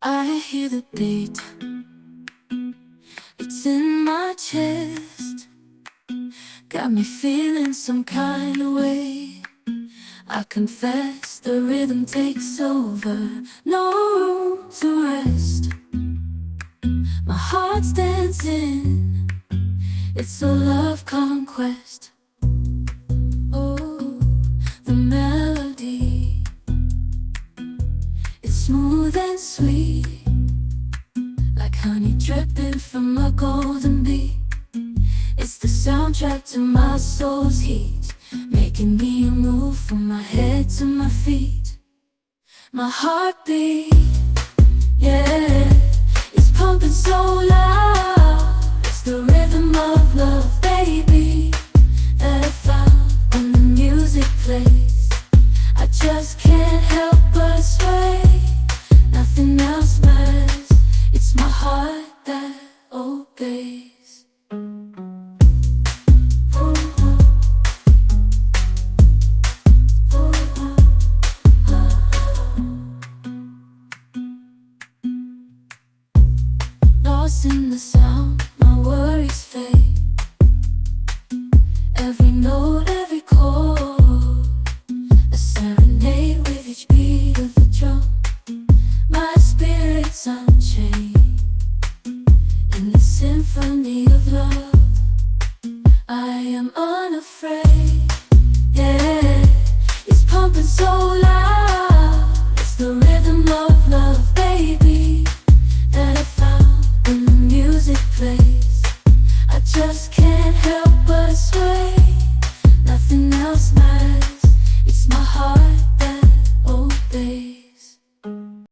I hear the beat, it's in my chest, got me feeling some kind of way. I confess the rhythm takes over, no room to rest. My heart's dancing, it's a love conquest. Oh, the melody, it's smooth and sweet, like honey dripping from a golden bee. It's the soundtrack to my soul's heat, making me move from my head to my feet. My heartbeat, yeah, it's pumping so loud. It's the rhythm of love, baby, that I found when the music plays. I just can't help but sway, nothing else matters. It's my heart that obeys. Lost in the sound, my worries fade. Every note, every chord, a serenade with each beat of the drum. My spirit's unchained in the symphony of love. I am